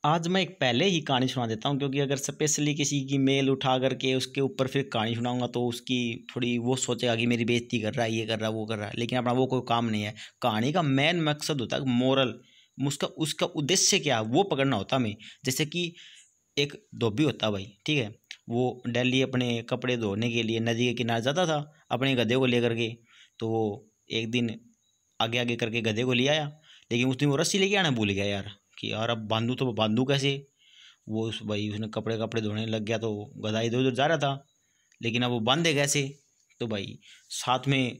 आज मैं एक पहले ही कहानी सुना देता हूँ, क्योंकि अगर स्पेशली किसी की मेल उठा करके उसके ऊपर फिर कहानी सुनाऊंगा तो उसकी थोड़ी वो सोचेगा कि मेरी बेइज्जती कर रहा है, ये कर रहा है, वो कर रहा है। लेकिन अपना वो कोई काम नहीं है। कहानी का मेन मकसद होता है मोरल, उसका उसका उद्देश्य क्या है वो पकड़ना होता है हमें। जैसे कि एक धोबी होता भाई, ठीक है। वो डेली अपने कपड़े धोने के लिए नदी के किनारे जाता था अपने गधे को लेकर के। तो वो एक दिन आगे आगे करके गधे को ले आया, लेकिन उस दिन वो रस्सी लेके आना भूल गया यार, कि यार अब बांधू तो बांधू कैसे। वो उस भाई उसने कपड़े कपड़े धोने लग गया, तो गधा इधर उधर जा रहा था, लेकिन अब वो बांधे कैसे। तो भाई साथ में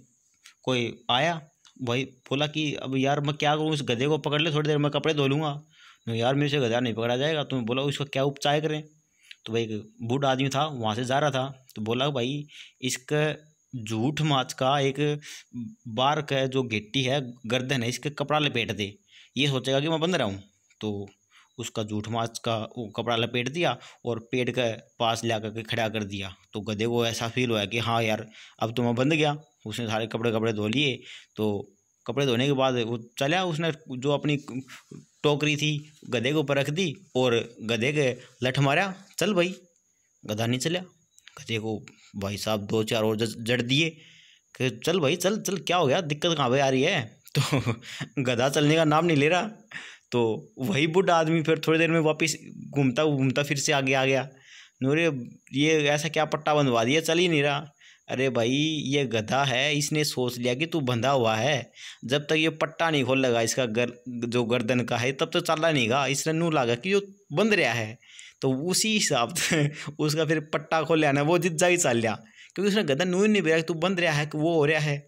कोई आया, भाई बोला कि अब यार मैं क्या करूँ, इस गधे को पकड़ ले, थोड़ी देर मैं कपड़े धो लूँगा। नहीं यार, मेरे से गधा नहीं पकड़ा जाएगा। तुम्हें बोला इसका क्या उपचार करें। तो भाई एक बूढ़ा आदमी था, वहाँ से जा रहा था, तो बोला भाई इसका झूठ माच का एक बार का जो गिट्टी है, गर्दन है, इसके कपड़ा लपेट दे, ये सोचेगा कि मैं बंद रहा हूँ। तो उसका जूठ माच का वो कपड़ा लपेट दिया और पेड़ के पास ला करके खड़ा कर दिया। तो गधे को ऐसा फील हुआ कि हाँ यार अब तो मैं बंद गया। उसने सारे कपड़े कपड़े धो लिए। तो कपड़े धोने के बाद वो चला, उसने जो अपनी टोकरी थी गधे के ऊपर रख दी और गधे के लठ मारा, चल भाई। गधा नहीं चला। गधे को भाई साहब दो चार और जड़ दिए कि चल भाई चल चल, क्या हो गया, दिक्कत कहाँ पे आ रही है। तो गधा चलने का नाम नहीं ले रहा। तो वही बूढ़ा आदमी फिर थोड़ी देर में वापस घूमता घूमता फिर से आगे आ गया। नूरे ये ऐसा क्या पट्टा बंधवा दिया, चल ही नहीं रहा। अरे भाई ये गधा है, इसने सोच लिया कि तू बंधा हुआ है, जब तक ये पट्टा नहीं खोल लगा इसका जो गर्दन का है तब तो चला नहीं गा। इसने नू लगा कि जो बंध रहा है, तो उसी हिसाब से उसका फिर पट्टा खोल लिया ना, वो जिद जागी चल लिया, क्योंकि उसने गधा नू ही नहीं बेरा कि तू बंध रहा है कि वो हो रहा है।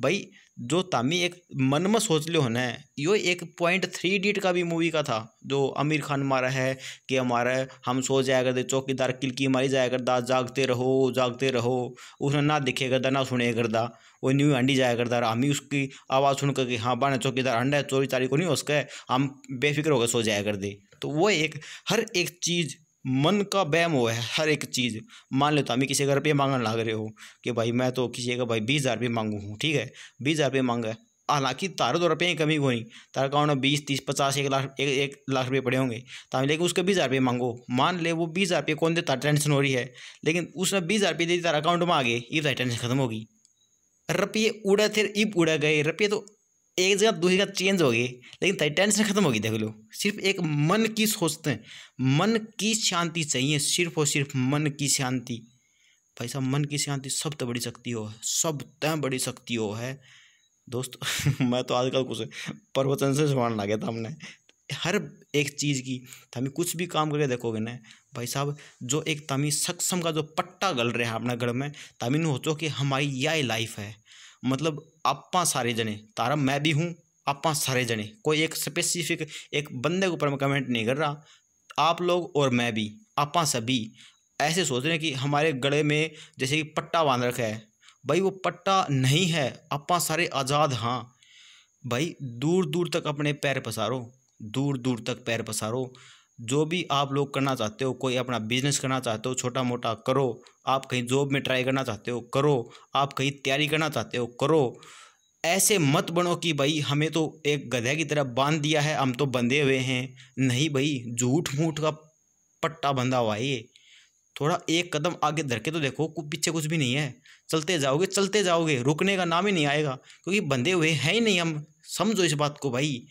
भाई जो तामी एक मन में सोच लो है, यो एक पॉइंट 3 इडियट का भी मूवी का था, जो आमिर खान मारा है कि हमारा हम सो जाया करते, चौकीदार किलकी मारी जाया करता, जागते रहो जागते रहो। उसने ना दिखे करता ना सुने करता, वो न्यू हंडी जाया करता, हम ही उसकी आवाज़ सुन कर कि हाँ बाने चौकीदार हंडा है, चोरी चारी को नहीं हो सके, हम बेफिक्र होकर सो जाया कर दे। तो वो एक हर एक चीज़ मन का वहम हुआ है। हर एक चीज़ मान लो तो हमें किसी का रुपये मांगने लग रहे हो कि भाई मैं तो किसी का भाई 20,000 रुपये मांगू हूँ, ठीक है, 20,000 रुपये मांगा है। हालांकि तारे तो रुपये की कमी को नहीं, तारा अकाउंट में 20 30 50 1 लाख रुपये पड़े होंगे, तो लेकिन उसके 20,000 रुपये मांगो। मान ले वो 20,000 रुपये कौन देता, टेंशन हो रही है, लेकिन उसने 20,000 रुपये दे दी तारा अकाउंट में आ गए, ये टेंशन खत्म होगी। रुपये उड़े थे, इब उड़ गए रुपये, तो एक जगह दूसरी जगह चेंज हो गई, लेकिन तेरी टेंशन खत्म होगी। देख लो, सिर्फ एक मन की सोचते हैं, मन की शांति चाहिए, सिर्फ और सिर्फ मन की शांति। भाई साहब मन की शांति सब तो बड़ी शक्ति हो है, सब तय बड़ी शक्ति हो है दोस्त। मैं तो आजकल कुछ प्रवचन से सुनाने लगे था हमने हर एक चीज़ की। तमी कुछ भी काम करके देखोगे ना भाई साहब, जो एक तमी सक्षम का जो पट्टा गल रहा है अपने घर में, तमी नहीं होचो कि हमारी यह लाइफ है। मतलब आपा सारे जने, तारा मैं भी हूँ, आपा सारे जने, कोई एक स्पेसिफिक एक बंदे के ऊपर मैं कमेंट नहीं कर रहा। आप लोग और मैं भी, आपा सभी ऐसे सोच रहे हैं कि हमारे गले में जैसे कि पट्टा बांध रखा है। भाई वो पट्टा नहीं है, आपा सारे आज़ाद। हाँ भाई दूर दूर तक अपने पैर पसारो, दूर दूर तक पैर पसारो। जो भी आप लोग करना चाहते हो, कोई अपना बिजनेस करना चाहते हो छोटा मोटा करो, आप कहीं जॉब में ट्राई करना चाहते हो करो, आप कहीं तैयारी करना चाहते हो करो। ऐसे मत बनो कि भाई हमें तो एक गधे की तरह बांध दिया है, हम तो बंधे हुए हैं। नहीं भाई, झूठ मूठ का पट्टा बंधा हुआ है ये। थोड़ा एक कदम आगे धर के तो देखो, पीछे कुछ भी नहीं है। चलते जाओगे, रुकने का नाम ही नहीं आएगा, क्योंकि बंधे हुए हैं ही नहीं हम। समझो इस बात को भाई।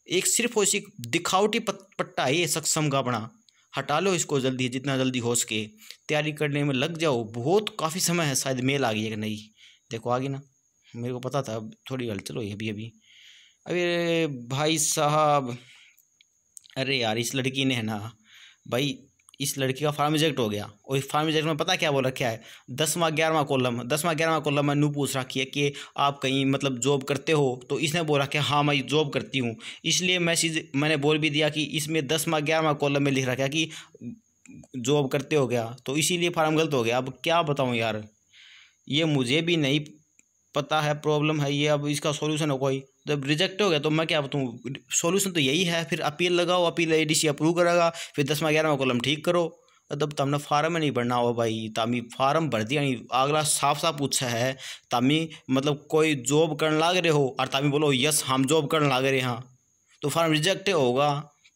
एक सिर्फ और सिर्फ दिखावटी पट्टा है ये सक्षम का अपना। हटा लो इसको जल्दी, जितना जल्दी हो सके तैयारी करने में लग जाओ। बहुत काफ़ी समय है, शायद मेल आ गई है कि नहीं, देखो आ गई ना, मेरे को पता था। थोड़ी हलचल हुई अभी अभी। अरे भाई साहब, अरे यार इस लड़की ने है ना भाई, इस लड़की का फार्म रिजेक्ट हो गया। और इस फार्म रिजेक्ट में पता क्या बोल रखा है, 10वां 11वां कॉलम में नू पूछ रखी है कि आप कहीं मतलब जॉब करते हो। तो इसने बोल रखा है हाँ मैं जॉब करती हूँ, इसलिए मैसेज मैंने बोल भी दिया कि इसमें 10वां 11वां कॉलम में लिख रखा है कि जॉब करते हो गया, तो इसीलिए फार्म गलत हो गया। अब क्या बताऊँ यार, ये मुझे भी नहीं पता है, प्रॉब्लम है ये। अब इसका सॉल्यूशन हो कोई, जब रिजेक्ट हो गया तो मैं क्या बताऊँ, सॉल्यूशन तो यही है, फिर अपील लगाओ, अपील एडीसी अप्रूव करेगा, फिर 10वां 11वां कॉलम ठीक करो। तब तमने फार्म में नहीं भरना हो भाई, तामी फार्म भर दिया नहीं, अगला साफ साफ पूछा है तामी मतलब कोई जॉब करने लग रहे हो और तामी बोलो यस हम जॉब करने लग रहे हैं, तो फार्म रिजेक्ट होगा।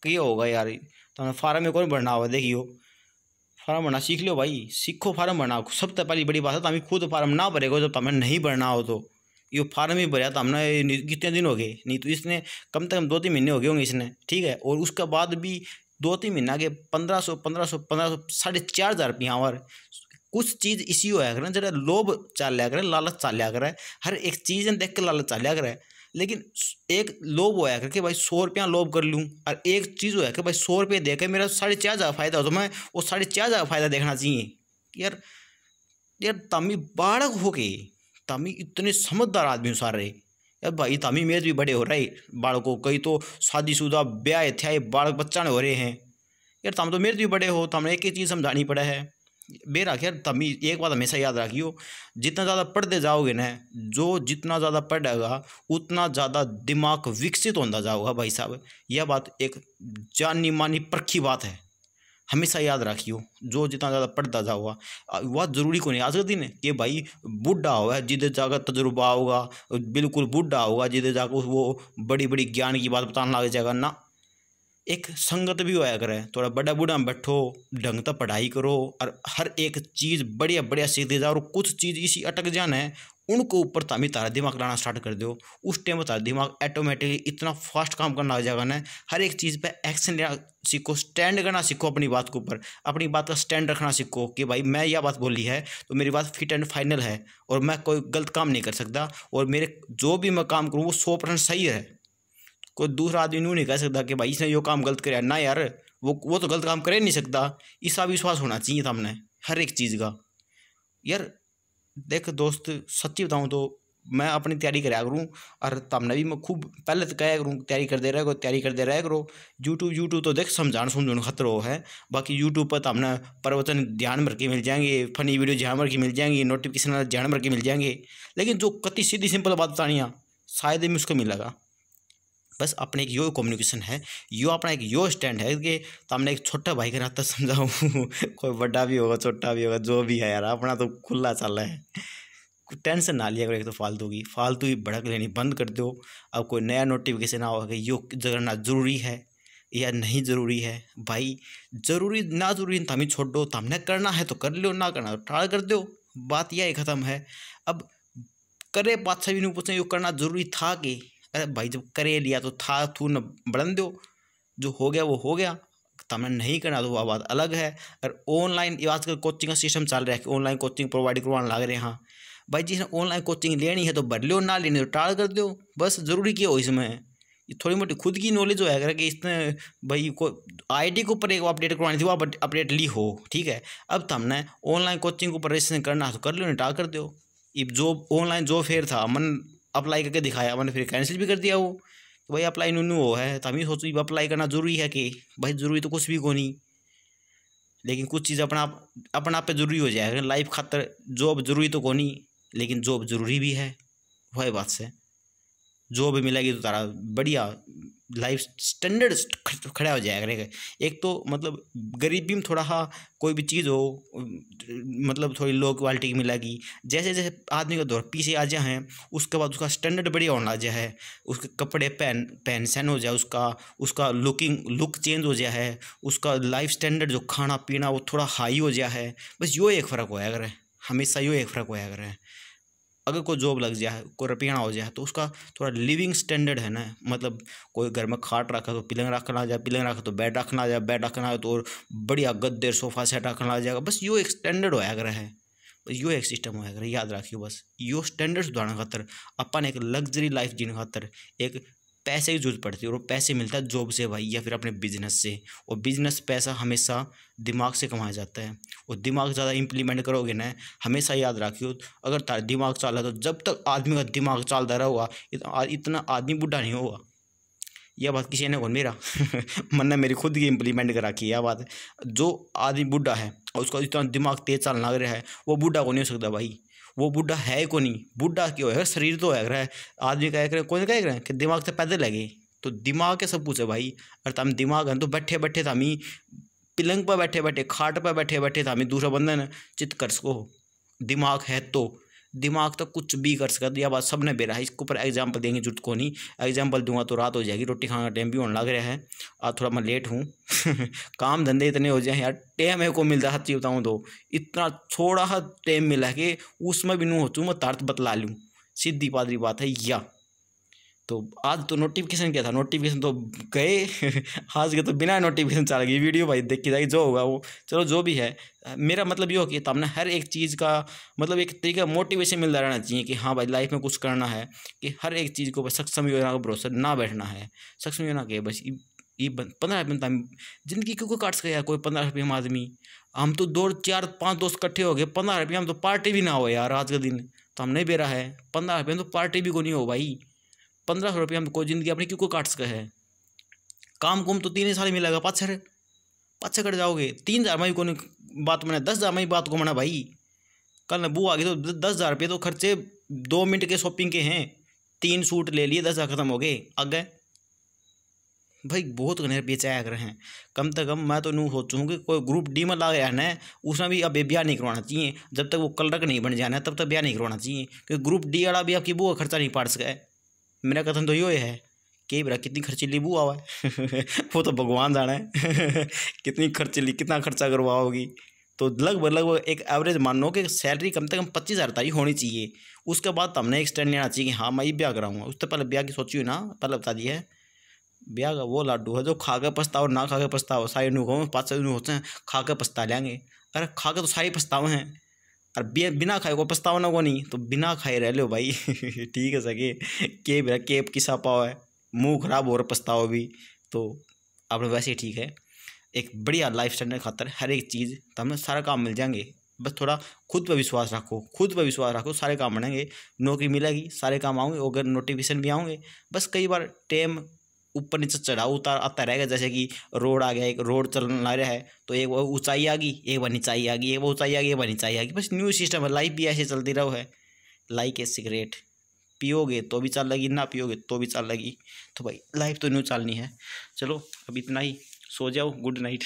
कि ये होगा यार, तो फार्म में कौन भरना हुआ, देखियो फार्म भरना सीख लो भाई, सीखो फार्म भरना। सबसे पहली बड़ी बात है तो हमें खुद फार्म ना भरेगा, जब हमें नहीं भरना हो तो। ये फार्म ही भरा तो हमने कितने दिन हो गए, नहीं तो इसने कम से कम 2-3 महीने हो गए होंगे इसने, ठीक है। और उसके बाद भी 2-3 महीना के 1500 4,500 और कुछ चीज़ इसी होया करे जरा लोभ चाल लिया करे, लालच चाल लिया करे, हर एक चीज़ देख के लालच चाल लिया करे। लेकिन एक लोभ होया कर कि भाई 100 रुपया लोभ कर लूँ, और एक चीज़ होया कि भाई 100 रुपये दे के मेरा 4,500 फायदा हो, तो मैं वो 4,500 फायदा देखना चाहिए। यार यार तमी बालक हो गए, तमी इतने समझदार आदमी सारे यार भाई, तमी मेज भी बड़े हो रहे बालकों, कई तो शादीशुदा ब्याह थे बालक बच्चा ने हो रहे हैं यार, तम तो मेरे भी बड़े हो, तो हमें एक ही चीज़ समझानी पड़ा है। बेरा यार तमी एक बात हमेशा याद रखियो, जितना ज़्यादा पढ़ते जाओगे ना, जो जितना ज़्यादा पढ़ेगा उतना ज़्यादा दिमाग विकसित होता जाओगा भाई साहब। यह बात एक जानी मानी परखी बात है, हमेशा याद रखियो। जो जितना ज़्यादा पढ़ता जाओगा, वह ज़रूरी को नहीं आज के दिन कि भाई बूढ़ा होगा जिधर जाकर तजुर्बा होगा, बिल्कुल बूढ़ा होगा जिधर जाकर वो बड़ी बड़ी ज्ञान की बात बताने लग जाएगा ना। एक संगत भी होया करे, थोड़ा बड़ा बूढ़ा में बैठो, ढंग से पढ़ाई करो, और हर एक चीज़ बढ़िया बढ़िया सीखते जाओ। और कुछ चीज़ इसी अटक जाना है, उनको ऊपर तामी तारा दिमाग लाना स्टार्ट कर दो, उस टाइम तारा दिमाग ऑटोमेटिकली इतना फास्ट काम करना लग जाएगा ना। हर एक चीज़ पे एक्शन लेना सीखो, स्टैंड करना सीखो अपनी बात के ऊपर, अपनी बात का स्टैंड रखना सीखो कि भाई मैं यह बात बोली है तो मेरी बात फिट एंड फाइनल है, और मैं कोई गलत काम नहीं कर सकता, और मेरे जो भी मैं काम करूँ वो 100% सही है। कोई दूसरा आदमी यूँ नहीं कह सकता कि भाई इसने यो काम गलत कराया ना यार, वो तो गलत काम कर ही नहीं सकता। इसका विश्वास होना चाहिए सामने हर एक चीज़ का। यार देख दोस्त, सच्ची बताऊँ तो मैं अपनी तैयारी कराया करूँ, और तमने भी मैं खूब पहले तो कहा करूँ तैयारी कर दे रहा करो, तैयारी कर दे रहा करो। यूट्यूब तो देख समझाने समझाने खतरो है, बाकी यूट्यूब पर तो हमने प्रवचन ध्यान भर के मिल जाएंगे, फनी वीडियो ध्यान भर के मिल जाएंगी, नोटिफिकेशन ध्यान भर के मिल जाएंगे। लेकिन जो कति सीधी सिंपल बात बतानी है शायद ही मुझको मिलेगा। बस अपने एक यो कम्युनिकेशन है, यो अपना एक यो स्टैंड है कि हमने एक छोटा भाई के नाते समझाऊँ कोई बड़ा भी होगा छोटा भी होगा जो भी है यार, अपना तो खुला चल है। टेंशन ना लिया करो एक तो फालतू ही भड़क लेनी बंद कर दो। अब कोई नया नोटिफिकेशन आओ कि यो जगरना ज़रूरी है या नहीं ज़रूरी है, भाई ज़रूरी ना ज़रूरी तो हमें छोड़ दो, तो हमने करना है तो कर लो, ना करना तो टाल कर दो, बात यह ख़त्म है। अब करे बादशाह भी नहीं पूछते यो करना ज़रूरी था कि, अरे भाई जब करे लिया तो था थू न बढ़न दो, जो हो गया वो हो गया, तुमने नहीं करना तो वह बात अलग है। और ऑनलाइन आजकल कोचिंग का सिस्टम चल रहा है कि ऑनलाइन कोचिंग प्रोवाइड करवाने लग रहे हैं। हाँ भाई जिसने ऑनलाइन कोचिंग लेनी है तो भर लो, ना लेनी तो टाल कर दो, बस ज़रूरी क्या हो इसमें। ये थोड़ी मोटी खुद की नॉलेज हो है कि इसने भाई को आईडी के ऊपर एक अपडेट करवानी थी, वो अपडेट ली हो, ठीक है। अब तुमने ऑनलाइन कोचिंग के ऊपर रजिस्ट्रेशन करना है तो कर लो, नहीं टाल कर दो। ये जॉब ऑनलाइन जॉब फेयर था, मन अप्लाई करके दिखाया, मैंने फिर कैंसिल भी कर दिया वो, तो भाई अप्लाई नूनू हो है, तो हम ही सोचो अप्लाई करना ज़रूरी है कि भाई ज़रूरी तो कुछ भी को नहीं, लेकिन कुछ चीज़ अपना आप पे ज़रूरी हो जाएगा लाइफ खातर। जॉब ज़रूरी तो को नहीं, लेकिन जॉब ज़रूरी भी है, वही बात से जॉब मिलेगी तो तारा बढ़िया लाइफ स्टैंडर्ड खड़ा हो जाएगा रहेगा। एक तो मतलब गरीबी में थोड़ा सा कोई भी चीज़ हो मतलब थोड़ी लो क्वालिटी की मिलेगी, जैसे जैसे आदमी का दौर पीछे आ जाए उसके बाद उसका स्टैंडर्ड बढ़िया होना जाए, उसके कपड़े पहन सहन हो जाए, उसका लुक चेंज हो जाए, उसका लाइफ स्टैंडर्ड जो खाना पीना वो थोड़ा हाई हो जाए। बस यो एक फ़र्क होया करे, हमेशा यो एक फ़र्क होया करे। अगर कोई जॉब लग जाए, कोई रुपया हो जाए, तो उसका थोड़ा लिविंग स्टैंडर्ड है ना, मतलब कोई घर में खाट रखा तो पलंग रखना आ जाए, पलंग रखा तो बेड रखना आ जाए, बेड रखना है तो और बढ़िया गद्दे सोफ़ा सेट रखना आ जाएगा। बस यो एक स्टैंडर्ड होया कर है, बस यो एक सिस्टम होया कर, याद रखियो। बस यो स्टैंडर्ड सुधारने खातर अपन एक लग्जरी लाइफ जीने खातर एक पैसे की जरूरत पड़ती है, और पैसे मिलता है जॉब से भाई, या फिर अपने बिजनेस से। और बिजनेस पैसा हमेशा दिमाग से कमाया जाता है, और दिमाग ज़्यादा इम्प्लीमेंट करोगे ना, हमेशा याद रखियो अगर तारा दिमाग चला तो जब तक आदमी का दिमाग चलता रहेगा इतना आदमी बूढ़ा नहीं होगा। यह बात किसी ने कौन मेरा मन ने मेरी खुद की इम्प्लीमेंट कर रखी है यह बात। जो आदमी बूढ़ा है और उसका इतना दिमाग तेज चलना लग रहा है, वो बूढ़ा को नहीं हो सकता भाई, वो बूढ़ा है को नहीं। बूढ़ा क्यों है, शरीर तो है आदमी कह कर कौन कह रहे कि दिमाग से पैदल लगे, तो दिमाग के सब कुछ है भाई। और तम दिमाग है तो बैठे बैठे था हमी पलंग पर बैठे बैठे खाट पर बैठे बैठे था हमें दूसरा बंधन चित कर सको, दिमाग है तो दिमाग तो कुछ भी कर सकता है। यह बात सबने बेरा है, इसके ऊपर एग्जाम्पल देंगे जुट को नहीं, एग्जाम्पल दूंगा तो रात हो जाएगी, रोटी खाने का टाइम भी होने लग रहा है। आज थोड़ा मैं लेट हूँ काम धंधे इतने हो जाए यार, टाइम मेरे को मिलता है, सच्ची बताऊँ तो इतना थोड़ा सा टाइम मिला कि उसमें भी नहीं होचूँ मैं तर्त बतला लूँ, सीधी पादरी बात है या। तो आज तो नोटिफिकेशन क्या था, नोटिफिकेशन तो गए आज के तो बिना नोटिफिकेशन चल गई वीडियो, भाई देखी जाएगी जो होगा वो, चलो जो भी है। मेरा मतलब ये हो कि तुमने हर एक चीज़ का मतलब एक तरीका मोटिवेशन मिलता रहना चाहिए कि हाँ भाई लाइफ में कुछ करना है, कि हर एक चीज़ को बस सक्षम योजना का भरोसा ना बैठना है। सक्षम योजना के बस ये 15 जिंदगी क्यों काट सके यार कोई 15 रुपये में आदमी। हम तो 2 4 5 दोस्त इकट्ठे हो गए, 15 रुपये हम तो पार्टी भी ना हो यार आज के दिन, तो हम नहीं बेरा है 15 रुपये तो पार्टी भी को नहीं हो भाई। 1500 रुपये में कोई जिंदगी अपनी क्यों काट सके है। काम कुम तो 3 साल मिलेगा, पाछे कट जाओगे। 3,000 में को बात मना, 10,000 में बात को मना भाई। कल बू आ गई तो 10,000 रुपये तो खर्चे 2 मिनट के शॉपिंग के हैं, 3 सूट ले लिए, 10,000 खत्म हो गए आगे भाई। बहुत घने बेचाया कर हैं, कम से कम मैं तो नू सोचूँ कि कोई ग्रुप डी में ला गया है उसमें भी अब ब्याह नहीं करवाना चाहिए, जब तक वो कलरक नहीं बन जाना तब तक ब्याह नहीं करवाना चाहिए, क्योंकि ग्रुप डी वाला भी आपकी बुआ खर्चा नहीं पाड़ सका है। मेरा कथन तो यो है कि बरा कितनी खर्चीली बुआ हुआ है वो तो भगवान जाना है कितनी खर्चीली, कितना खर्चा करवाओगी। तो लगभग एक एवरेज मान लो कि सैलरी कम से कम 25,000 तक ही होनी चाहिए। उसके बाद तो हमने एक स्टैंड लेना चाहिए कि हाँ मैं ये ब्याह कराऊंगा। उससे पहले ब्याह की सोची हुई ना, पहले बता दिया है ब्याह का वो लाडू है जो खा के पछताओ ना खा के पछताओ, सारे नु कहूँ 5 होते हैं खा के पछता लेंगे। अरे खा के तो सारे पछतावे हैं, और बिना खाए को पछतावा ना को नहीं, तो बिना खाए रह लो भाई ठीक है सके के मेरा केप किसा पाओ है, मुंह खराब हो रहा पछतावा भी। तो अपने वैसे ही ठीक है, एक बढ़िया लाइफ स्टैंडर्ड खातर हर एक चीज़ तो हमें सारा काम मिल जाएंगे। बस थोड़ा खुद पर विश्वास रखो, खुद पर विश्वास रखो, सारे काम बनेंगे। नौकरी मिलेगी, सारे काम आएंगे, अगर नोटिफिकेशन भी आएंगे। बस कई बार टाइम ऊपर नीचे चढ़ाव उतार आता रहेगा, जैसे कि रोड आ गया, एक रोड चलना रहा है तो एक वो ऊंचाई आ गई, एक बार नीचाई आ गई, एक वो ऊंचाई आ गई, एक बार नीचाई आ गई। बस न्यू सिस्टम है, लाइफ भी ऐसे चलती रहो है। लाइक ए सिगरेट, पियोगे तो भी चल लगी, ना पियोगे तो भी चल लगी। तो भाई लाइफ तो न्यू चलनी है। चलो अब इतना ही, सो जाओ, गुड नाइट